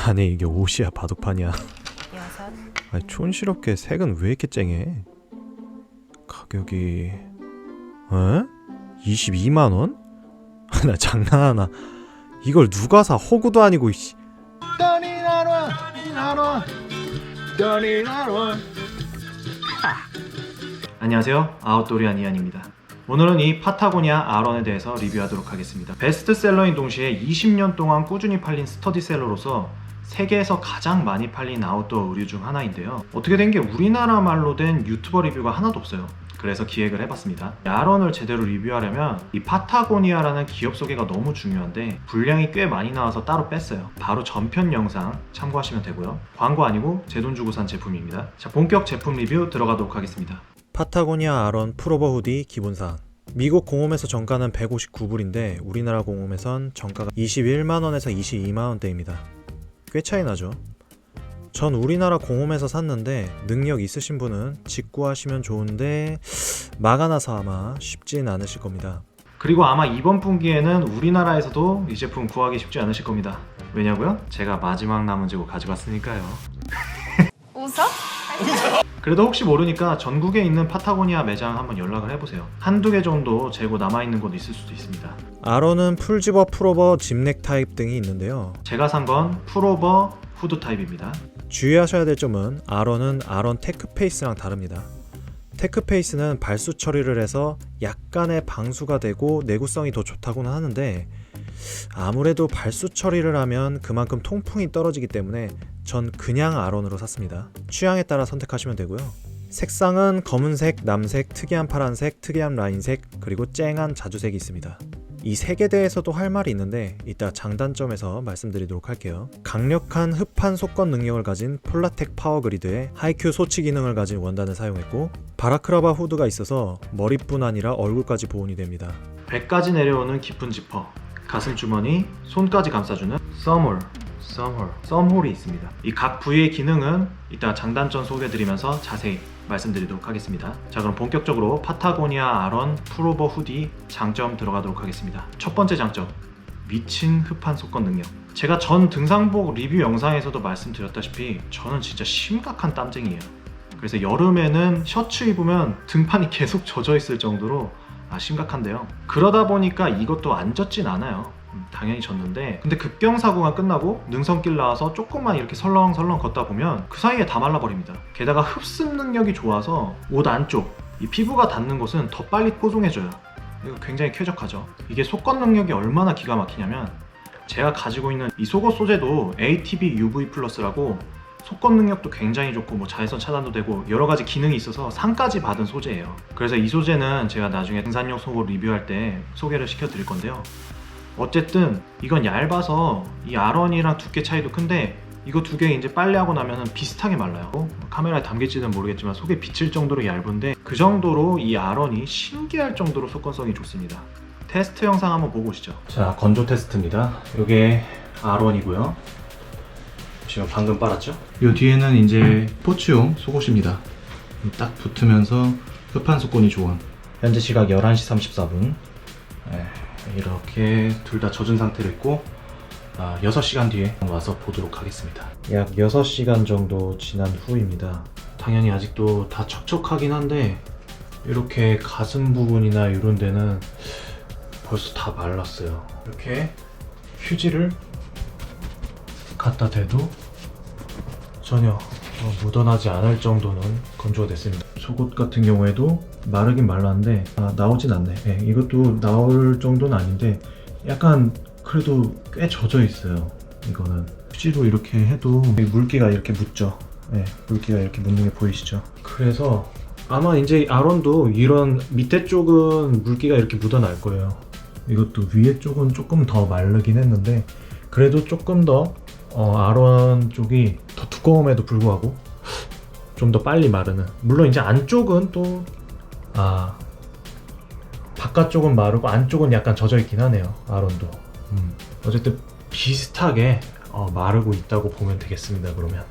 아니 이게 옷이야 바둑판이야. 여섯. 아니 촌스럽게 색은 왜 이렇게 쨍해? 가격이 22만원? 나 장난하나. 이걸 누가 사? 호구도 아니고 이씨. 안녕하세요, 아웃도리안 이안입니다. 오늘은 이 파타고니아 아런에 대해서 리뷰하도록 하겠습니다. 베스트셀러인 동시에 20년 동안 꾸준히 팔린 스터디셀러로서 세계에서 가장 많이 팔린 아웃도어 의류 중 하나인데요. 어떻게 된 게 우리나라 말로 된 유튜버 리뷰가 하나도 없어요. 그래서 기획을 해봤습니다. 아런을 제대로 리뷰하려면 이 파타고니아라는 기업 소개가 너무 중요한데 분량이 꽤 많이 나와서 따로 뺐어요. 바로 전편 영상 참고하시면 되고요. 광고 아니고 제 돈 주고 산 제품입니다. 자, 본격 제품 리뷰 들어가도록 하겠습니다. 파타고니아 아런 풀오버 후디 기본사항. 미국 공홈에서 정가는 159불인데 우리나라 공홈에선 정가가 21만원에서 22만원대입니다. 꽤 차이 나죠? 전 우리나라 공홈에서 샀는데 능력 있으신 분은 직구하시면 좋은데 막아놔서 아마 쉽진 않으실 겁니다. 그리고 아마 이번 분기에는 우리나라에서도 이 제품 구하기 쉽지 않으실 겁니다. 왜냐고요? 제가 마지막 남은 재고 가져갔으니까요. 웃어? 그래도 혹시 모르니까 전국에 있는 파타고니아 매장 한번 연락을 해보세요. 한두 개 정도 재고 남아있는 곳 있을 수도 있습니다. 아론은 풀집어, 풀오버, 집넥 타입 등이 있는데요. 제가 산 건 풀오버 후드 타입입니다. 주의하셔야 될 점은 아론은 아론 테크페이스랑 다릅니다. 테크페이스는 발수 처리를 해서 약간의 방수가 되고 내구성이 더 좋다고는 하는데 아무래도 발수 처리를 하면 그만큼 통풍이 떨어지기 때문에 전 그냥 아론으로 샀습니다. 취향에 따라 선택하시면 되고요. 색상은 검은색, 남색, 특이한 파란색, 특이한 라인색, 그리고 쨍한 자주색이 있습니다. 이 색에 대해서도 할 말이 있는데 이따 장단점에서 말씀드리도록 할게요. 강력한 흡판 속건 능력을 가진 폴라텍 파워 그리드에 하이큐 소치 기능을 가진 원단을 사용했고 바라크라바 후드가 있어서 머리뿐 아니라 얼굴까지 보온이 됩니다. 배까지 내려오는 깊은 지퍼, 가슴 주머니, 손까지 감싸주는 썸홀이 있습니다. 이 각 부위의 기능은 이따 장단점 소개해드리면서 자세히 말씀드리도록 하겠습니다. 자, 그럼 본격적으로 파타고니아 아런 풀오버 후디 장점 들어가도록 하겠습니다. 첫 번째 장점, 미친 흡판 속건 능력. 제가 전 등산복 리뷰 영상에서도 말씀드렸다시피 저는 진짜 심각한 땀쟁이에요. 그래서 여름에는 셔츠 입으면 등판이 계속 젖어 있을 정도로 심각한데요. 그러다 보니까 이것도 안 젖진 않아요. 당연히 졌는데, 근데 급경사고가 끝나고 능선길 나와서 조금만 이렇게 설렁설렁 걷다 보면 그 사이에 다 말라버립니다. 게다가 흡습 능력이 좋아서 옷 안쪽, 이 피부가 닿는 곳은 더 빨리 뽀송해져요. 이거 굉장히 쾌적하죠. 이게 속건 능력이 얼마나 기가 막히냐면 제가 가지고 있는 이 속옷 소재도 ATB UV 플러스라고 속건 능력도 굉장히 좋고 뭐 자외선 차단도 되고 여러 가지 기능이 있어서 상까지 받은 소재예요. 그래서 이 소재는 제가 나중에 등산용 속옷 리뷰할 때 소개를 시켜드릴 건데요. 어쨌든 이건 얇아서 이 아런이랑 두께 차이도 큰데 이거 두 개 이제 빨래하고 나면 비슷하게 말라요. 카메라에 담길지는 모르겠지만 속에 비칠 정도로 얇은데 그 정도로 이 아런이 신기할 정도로 속건성이 좋습니다. 테스트 영상 한번 보고 오시죠. 자, 건조 테스트입니다. 이게 아런이고요. 지금 방금 빨았죠? 이 뒤에는 이제 스포츠용 속옷입니다. 딱 붙으면서 흡판 속건이 좋은. 현재 시각 11시 34분. 이렇게 둘 다 젖은 상태로 있고 6시간 뒤에 와서 보도록 하겠습니다. 약 6시간 정도 지난 후입니다. 당연히 아직도 다 촉촉하긴 한데 이렇게 가슴 부분이나 이런 데는 벌써 다 말랐어요. 이렇게 휴지를 갖다 대도 전혀 묻어나지 않을 정도는 건조가 됐습니다. 속옷 같은 경우에도 마르긴 말랐는데 나오진 않네. 이것도 나올 정도는 아닌데 약간 그래도 꽤 젖어 있어요. 이거는 휴지로 이렇게 해도 물기가 이렇게 묻죠. 물기가 이렇게 묻는 게 보이시죠? 그래서 아마 이제 아론도 이런 밑에 쪽은 물기가 이렇게 묻어날 거예요. 이것도 위에 쪽은 조금 더 마르긴 했는데 그래도 조금 더 아론 쪽이 더 두꺼움에도 불구하고 좀 더 빨리 마르는. 물론 이제 안쪽은 또 바깥쪽은 마르고 안쪽은 약간 젖어 있긴 하네요. 아론도. 어쨌든 비슷하게 마르고 있다고 보면 되겠습니다. 그러면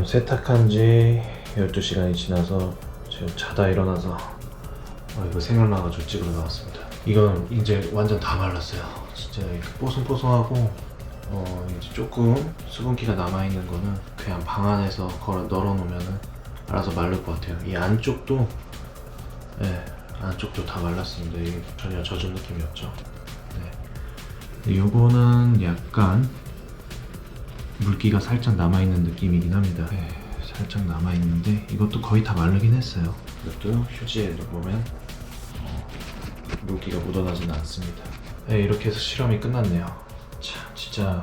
세탁한 지 12시간이 지나서 지금 자다 일어나서 이거 생각나가지고 찍으러 나왔습니다. 이건 이제 완전 다 말랐어요. 진짜 이렇게 뽀송뽀송하고 이제 조금 수분기가 남아있는 거는 그냥 방 안에서 널어놓으면 알아서 마를 것 같아요. 이 안쪽도 안쪽도 다 말랐습니다. 이게 전혀 젖은 느낌이 없죠. 요거는 약간 물기가 살짝 남아있는 느낌이긴 합니다. 살짝 남아있는데 이것도 거의 다 마르긴 했어요. 이것도 휴지에도 보면 물기가 묻어나지는 않습니다. 이렇게 해서 실험이 끝났네요. 참 진짜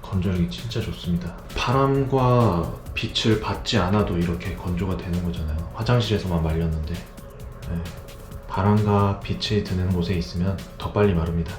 건조력이 진짜 좋습니다. 바람과 빛을 받지 않아도 이렇게 건조가 되는 거잖아요. 화장실에서만 말렸는데 바람과 빛이 드는 곳에 있으면 더 빨리 마릅니다.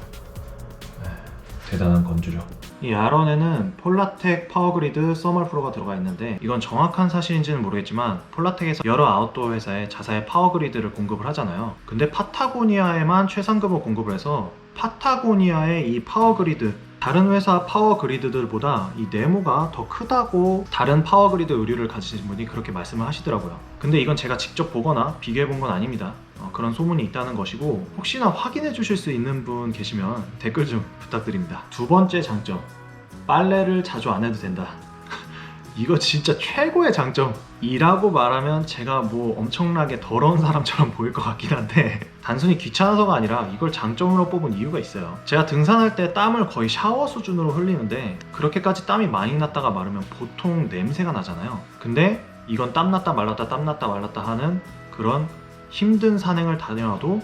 대단한 건조력. 이 아론에는 폴라텍 파워그리드 서멀 프로가 들어가 있는데 이건 정확한 사실인지는 모르겠지만 폴라텍에서 여러 아웃도어 회사에 자사의 파워그리드를 공급을 하잖아요. 근데 파타고니아에만 최상급을 공급을 해서 파타고니아의 이 파워그리드, 다른 회사 파워그리드들보다 이 네모가 더 크다고 다른 파워그리드 의류를 가지신 분이 그렇게 말씀을 하시더라고요. 근데 이건 제가 직접 보거나 비교해 본 건 아닙니다. 그런 소문이 있다는 것이고, 혹시나 확인해 주실 수 있는 분 계시면 댓글 좀 부탁드립니다. 두 번째 장점, 빨래를 자주 안 해도 된다. 이거 진짜 최고의 장점이라고 말하면 제가 뭐 엄청나게 더러운 사람처럼 보일 것 같긴 한데 단순히 귀찮아서가 아니라 이걸 장점으로 뽑은 이유가 있어요. 제가 등산할 때 땀을 거의 샤워 수준으로 흘리는데 그렇게까지 땀이 많이 났다가 마르면 보통 냄새가 나잖아요. 근데 이건 땀 났다 말랐다 땀 났다 말랐다 하는 그런 힘든 산행을 다녀와도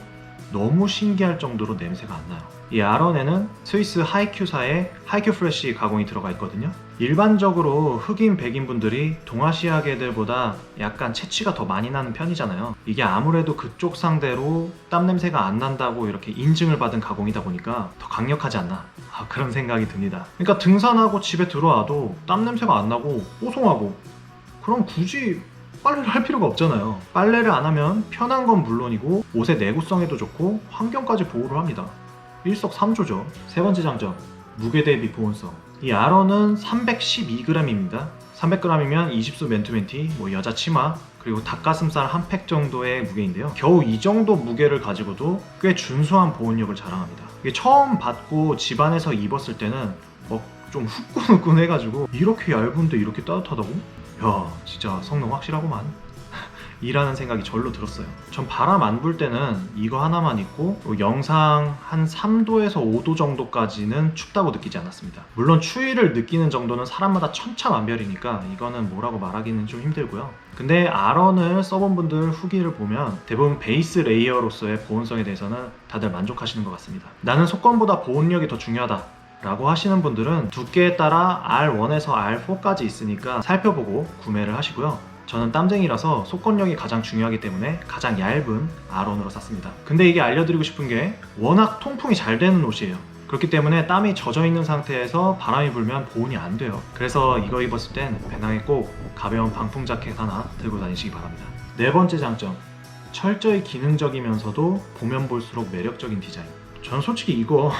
너무 신기할 정도로 냄새가 안 나요. 이 아론에는 스위스 하이큐사의 하이큐 프레쉬 가공이 들어가 있거든요. 일반적으로 흑인 백인 분들이 동아시아계들보다 약간 체취가 더 많이 나는 편이잖아요. 이게 아무래도 그쪽 상대로 땀 냄새가 안 난다고 이렇게 인증을 받은 가공이다 보니까 더 강력하지 않나, 그런 생각이 듭니다. 그러니까 등산하고 집에 들어와도 땀 냄새가 안 나고 뽀송하고, 그럼 굳이 빨래를 할 필요가 없잖아요. 빨래를 안 하면 편한 건 물론이고 옷의 내구성에도 좋고 환경까지 보호를 합니다. 일석삼조죠. 세 번째 장점, 무게 대비 보온성. 이 아론은 312g입니다. 300g이면 20수 맨투맨티, 여자 치마, 그리고 닭가슴살 한 팩 정도의 무게인데요. 겨우 이 정도 무게를 가지고도 꽤 준수한 보온력을 자랑합니다. 이게 처음 받고 집안에서 입었을 때는 좀 후끈후끈해가지고 이렇게 얇은데 이렇게 따뜻하다고? 야, 진짜 성능 확실하구만 이라는 생각이 절로 들었어요. 전 바람 안 불 때는 이거 하나만 입고 영상 한 3도에서 5도 정도까지는 춥다고 느끼지 않았습니다. 물론 추위를 느끼는 정도는 사람마다 천차만별이니까 이거는 뭐라고 말하기는 좀 힘들고요. 근데 아론을 써본 분들 후기를 보면 대부분 베이스 레이어로서의 보온성에 대해서는 다들 만족하시는 것 같습니다. 나는 속건보다 보온력이 더 중요하다 라고 하시는 분들은 두께에 따라 R1에서 R4까지 있으니까 살펴보고 구매를 하시고요. 저는 땀쟁이라서 속건력이 가장 중요하기 때문에 가장 얇은 아론으로 샀습니다. 근데 이게 알려드리고 싶은 게 워낙 통풍이 잘 되는 옷이에요. 그렇기 때문에 땀이 젖어 있는 상태에서 바람이 불면 보온이 안 돼요. 그래서 이거 입었을 땐 배낭에 꼭 가벼운 방풍 자켓 하나 들고 다니시기 바랍니다. 네 번째 장점, 철저히 기능적이면서도 보면 볼수록 매력적인 디자인. 저는 솔직히 이거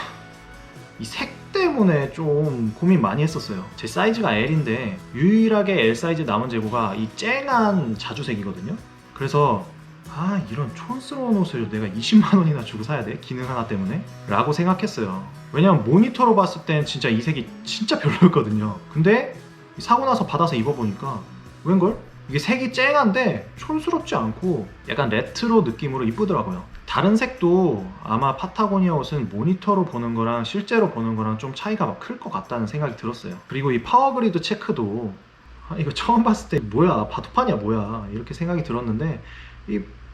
이 색 때문에 좀 고민 많이 했었어요. 제 사이즈가 L인데 유일하게 L 사이즈 남은 재고가 이 쨍한 자주색이거든요. 그래서 이런 촌스러운 옷을 내가 20만 원이나 주고 사야 돼? 기능 하나 때문에? 라고 생각했어요. 왜냐면 모니터로 봤을 땐 진짜 이 색이 진짜 별로였거든요. 근데 사고 나서 받아서 입어보니까 웬걸? 이게 색이 쨍한데 촌스럽지 않고 약간 레트로 느낌으로 이쁘더라고요. 다른 색도 아마 파타고니아 옷은 모니터로 보는 거랑 실제로 보는 거랑 좀 차이가 클 것 같다는 생각이 들었어요. 그리고 이 파워그리드 체크도 이거 처음 봤을 때 뭐야, 바둑판이야 뭐야, 이렇게 생각이 들었는데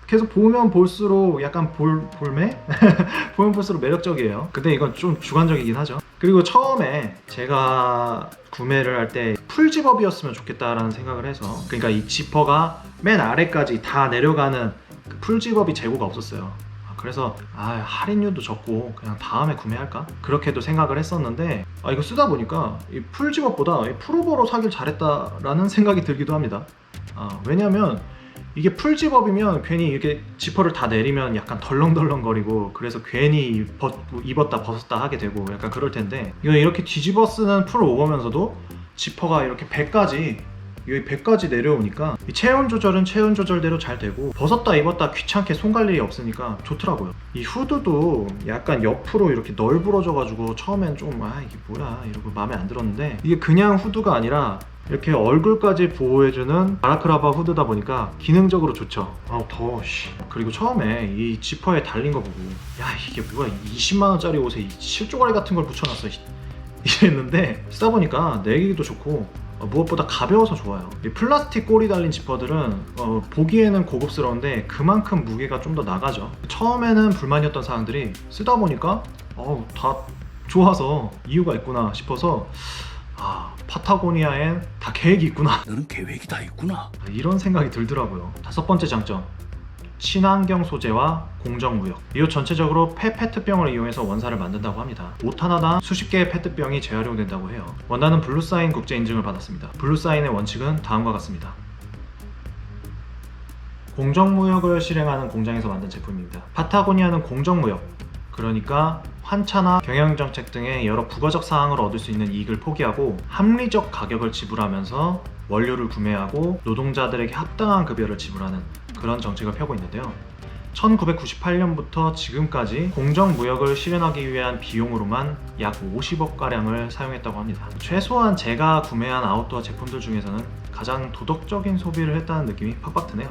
계속 보면 볼수록 약간 볼매? 보면 볼수록 매력적이에요. 근데 이건 좀 주관적이긴 하죠. 그리고 처음에 제가 구매를 할 때 풀집업이었으면 좋겠다라는 생각을 해서, 그러니까 이 지퍼가 맨 아래까지 다 내려가는 그 풀집업이 재고가 없었어요. 그래서 할인율도 적고 그냥 다음에 구매할까? 그렇게도 생각을 했었는데 이거 쓰다 보니까 이 풀집업보다 이 풀오버로 사길 잘했다라는 생각이 들기도 합니다. 왜냐면 이게 풀집업이면 괜히 이렇게 지퍼를 다 내리면 약간 덜렁덜렁거리고 그래서 괜히 입었다 벗었다 하게 되고 약간 그럴 텐데, 이거 이렇게 뒤집어 쓰는 풀오버면서도 지퍼가 이렇게 배까지 여기 배까지 내려오니까 이 체온 조절은 체온 조절대로 잘 되고 벗었다 입었다 귀찮게 손 갈 일이 없으니까 좋더라고요. 이 후드도 약간 옆으로 이렇게 널브러져 가지고 처음엔 좀 이게 뭐야 이러고 마음에 안 들었는데, 이게 그냥 후드가 아니라 이렇게 얼굴까지 보호해주는 바라크라바 후드다 보니까 기능적으로 좋죠. 아우 더워. 그리고 처음에 이 지퍼에 달린 거 보고 야 이게 뭐야 20만원짜리 옷에 이 실조가리 같은 걸 붙여놨어 이랬는데, 쓰다 보니까 내기도 좋고 무엇보다 가벼워서 좋아요. 이 플라스틱 꼬리 달린 지퍼들은 보기에는 고급스러운데 그만큼 무게가 좀 더 나가죠. 처음에는 불만이었던 사항들이 쓰다 보니까 다 좋아서 이유가 있구나 싶어서 파타고니아엔 다 계획이 있구나. 너는 계획이 다 있구나. 이런 생각이 들더라고요. 5번째 장점, 친환경 소재와 공정무역. 이 옷 전체적으로 페트병을 이용해서 원사를 만든다고 합니다. 옷 하나당 수십 개의 페트병이 재활용된다고 해요. 원단은 블루사인 국제 인증을 받았습니다. 블루사인의 원칙은 다음과 같습니다. 공정무역을 실행하는 공장에서 만든 제품입니다. 파타고니아는 공정무역, 그러니까 환차나 경영정책 등의 여러 부가적 사항을 얻을 수 있는 이익을 포기하고 합리적 가격을 지불하면서 원료를 구매하고 노동자들에게 합당한 급여를 지불하는 그런 정책을 펴고 있는데요. 1998년부터 지금까지 공정무역을 실현하기 위한 비용으로만 약 50억가량을 사용했다고 합니다. 최소한 제가 구매한 아웃도어 제품들 중에서는 가장 도덕적인 소비를 했다는 느낌이 팍팍 드네요.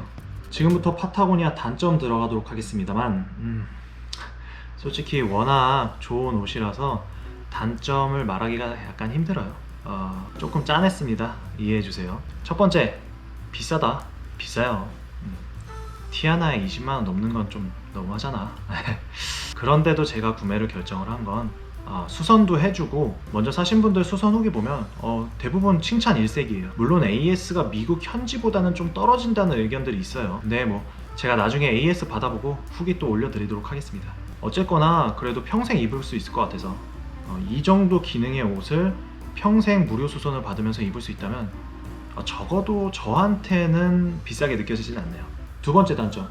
지금부터 파타고니아 단점 들어가도록 하겠습니다만 솔직히 워낙 좋은 옷이라서 단점을 말하기가 약간 힘들어요. 조금 짠했습니다. 이해해주세요. 첫 번째, 비싸다. 비싸요. 티 하나에 20만원 넘는 건 좀 너무하잖아. 그런데도 제가 구매를 결정을 한 건 수선도 해주고, 먼저 사신 분들 수선 후기 보면 대부분 칭찬 일색이에요. 물론 AS가 미국 현지보다는 좀 떨어진다는 의견들이 있어요. 근데 제가 나중에 AS 받아보고 후기 또 올려드리도록 하겠습니다. 어쨌거나 그래도 평생 입을 수 있을 것 같아서 이 정도 기능의 옷을 평생 무료 수선을 받으면서 입을 수 있다면 적어도 저한테는 비싸게 느껴지진 않네요. 두 번째 단점,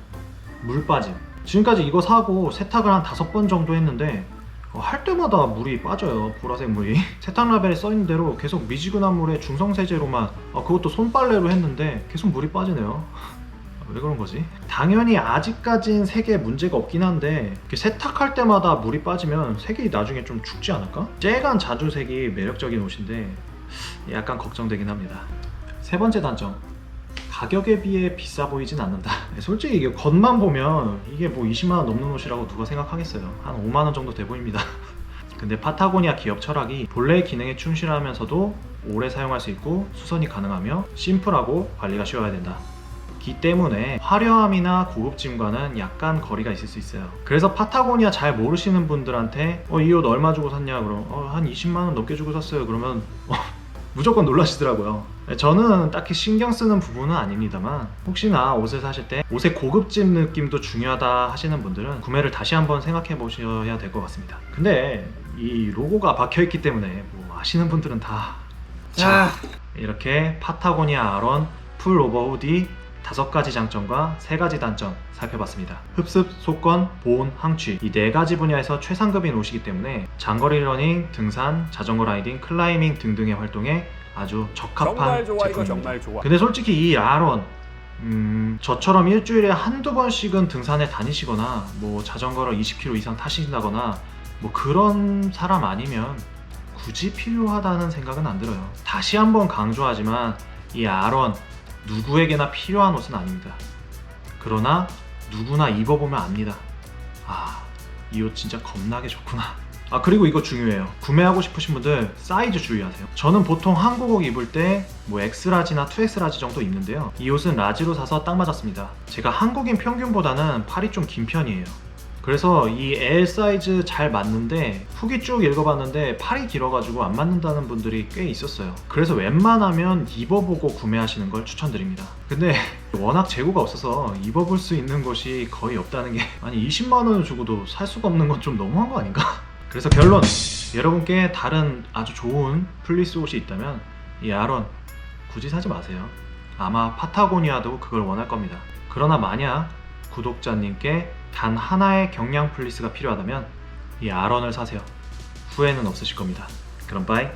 물 빠짐. 지금까지 이거 사고 세탁을 한 5번 정도 했는데 할 때마다 물이 빠져요. 보라색 물이. 세탁 라벨에 써있는 대로 계속 미지근한 물에 중성세제로만, 그것도 손빨래로 했는데 계속 물이 빠지네요. 왜 그런 거지? 당연히 아직까진 색에 문제가 없긴 한데 세탁할 때마다 물이 빠지면 색이 나중에 좀 죽지 않을까? 쨍한 자주색이 매력적인 옷인데 약간 걱정되긴 합니다. 세 번째 단점, 가격에 비해 비싸 보이진 않는다. 솔직히 이게 겉만 보면 이게 20만원 넘는 옷이라고 누가 생각하겠어요. 한 5만원 정도 돼 보입니다. 근데 파타고니아 기업 철학이 본래의 기능에 충실하면서도 오래 사용할 수 있고 수선이 가능하며 심플하고 관리가 쉬워야 된다 기 때문에 화려함이나 고급짐과는 약간 거리가 있을 수 있어요. 그래서 파타고니아 잘 모르시는 분들한테 이 옷 얼마 주고 샀냐 그럼 한 20만원 넘게 주고 샀어요 그러면 무조건 놀라시더라고요. 저는 딱히 신경 쓰는 부분은 아닙니다만 혹시나 옷을 사실 때 옷의 고급짐 느낌도 중요하다 하시는 분들은 구매를 다시 한번 생각해 보셔야 될 것 같습니다. 근데 이 로고가 박혀있기 때문에 아시는 분들은 다 이렇게 파타고니아 아론 풀 오버 후디 5가지 장점과 3가지 단점 살펴봤습니다. 흡습, 속건, 보온, 항취 이 4가지 분야에서 최상급인 옷이기 때문에 장거리 러닝, 등산, 자전거 라이딩, 클라이밍 등등의 활동에 아주 적합한 정말 좋아, 제품입니다. 이거 정말 좋아. 근데 솔직히 이 아론 저처럼 일주일에 한두 번씩은 등산에 다니시거나 자전거를 20km 이상 타신다거나 그런 사람 아니면 굳이 필요하다는 생각은 안 들어요. 다시 한번 강조하지만 이 아론 누구에게나 필요한 옷은 아닙니다. 그러나 누구나 입어보면 압니다. 이 옷 진짜 겁나게 좋구나. 그리고 이거 중요해요. 구매하고 싶으신 분들 사이즈 주의하세요. 저는 보통 한국 옷 입을 때 X라지나 2X라지 정도 입는데요. 이 옷은 라지로 사서 딱 맞았습니다. 제가 한국인 평균보다는 팔이 좀 긴 편이에요. 그래서 이 L 사이즈 잘 맞는데 후기 쭉 읽어봤는데 팔이 길어가지고 안 맞는다는 분들이 꽤 있었어요. 그래서 웬만하면 입어보고 구매하시는 걸 추천드립니다. 근데 워낙 재고가 없어서 입어볼 수 있는 곳이 거의 없다는 게 20만원을 주고도 살 수가 없는 건 좀 너무한 거 아닌가? 그래서 결론! 여러분께 다른 아주 좋은 플리스 옷이 있다면 이 아론 굳이 사지 마세요. 아마 파타고니아도 그걸 원할 겁니다. 그러나 만약 구독자님께 단 하나의 경량 플리스가 필요하다면 이 아론을 사세요. 후회는 없으실 겁니다. 그럼 빠이!